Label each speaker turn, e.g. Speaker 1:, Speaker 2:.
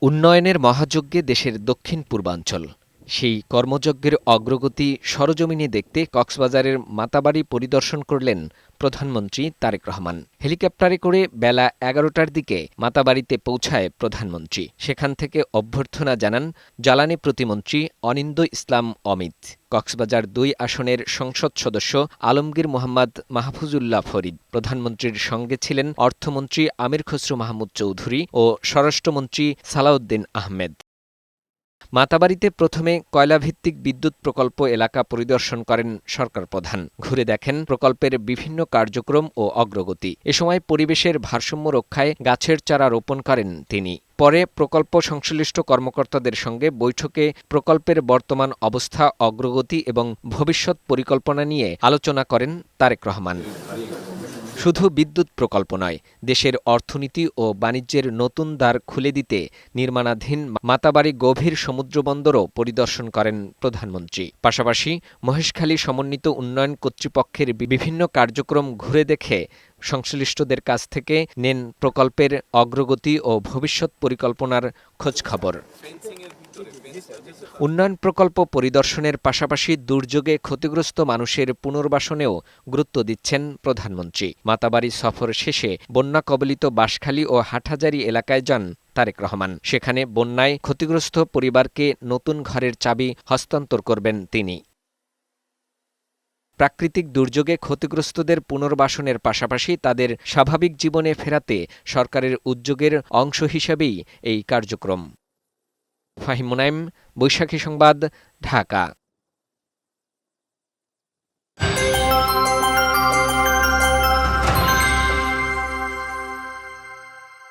Speaker 1: উন্নয়নের মহাযজ্ঞে দেশের দক্ষিণ পূর্বাঞ্চল, সেই কর্মযজ্ঞের অগ্রগতি সরজমিনে দেখতে কক্সবাজারের মাতাবাড়ি পরিদর্শন করলেন প্রধানমন্ত্রী তারেক রহমান। হেলিকপ্টারে করে বেলা ১১টার দিকে মাতাবাড়িতে পৌঁছায় প্রধানমন্ত্রী। সেখান থেকে অভ্যর্থনা জানান জ্বালানি প্রতিমন্ত্রী অনিন্দ্য ইসলাম অমিত, কক্সবাজার ২ আসনের সংসদ সদস্য আলমগীর মোহাম্মদ মাহফুজুল্লাহ ফরিদ। প্রধানমন্ত্রীর সঙ্গে ছিলেন অর্থমন্ত্রী আমির খসরু মাহমুদ চৌধুরী ও স্বরাষ্ট্রমন্ত্রী সালাউদ্দিন আহমেদ। মাতাবাড়িতে প্রথমে কয়লাভিত্তিক বিদ্যুৎ প্রকল্প এলাকা পরিদর্শন করেন সরকার প্রধান। ঘুরে দেখেন প্রকল্পের বিভিন্ন কার্যক্রম ও অগ্রগতি। এ সময় পরিবেশের ভারসাম্য রক্ষায় গাছের চারা রোপণ করেন তিনি। পরে প্রকল্প সংশ্লিষ্ট কর্মকর্তাদের সঙ্গে বৈঠকে প্রকল্পের বর্তমান অবস্থা, অগ্রগতি এবং ভবিষ্যৎ পরিকল্পনা নিয়ে আলোচনা করেন তারেক রহমান। শুধু বিদ্যুৎ প্রকল্প নয়, দেশের অর্থনীতি ও বাণিজ্যের নতুন দ্বার খুলে দিতে নির্মাণাধীন মাতাবাড়ি গভীর সমুদ্রবন্দরও পরিদর্শন করেন প্রধানমন্ত্রী। পাশাপাশি মহেশখালী সমন্বিত উন্নয়ন কর্তৃপক্ষের বিভিন্ন কার্যক্রম ঘুরে দেখে সংশ্লিষ্টদের কাছ থেকে নেন প্রকল্পের অগ্রগতি ও ভবিষ্যৎ পরিকল্পনার খোঁজখবর। উন্নয়ন প্রকল্প পরিদর্শনের পাশাপাশি দুর্যোগে ক্ষতিগ্রস্ত মানুষের পুনর্বাসনেও গুরুত্ব দিচ্ছেন প্রধানমন্ত্রী। মাতাবাড়ি সফর শেষে বন্যা কবলিত বাঁশখালী ও হাটহাজারী এলাকায় যান তারেক রহমান। সেখানে বন্যায় ক্ষতিগ্রস্ত পরিবারকে নতুন ঘরের চাবি হস্তান্তর করবেন তিনি। প্রাকৃতিক দুর্যোগে ক্ষতিগ্রস্তদের পুনর্বাসনের পাশাপাশি তাদের স্বাভাবিক জীবনে ফেরাতে সরকারের উদ্যোগের অংশ হিসেবেই এই কার্যক্রম। ফাহিম মুনাইম, বৈশাখী সংবাদ, ঢাকা।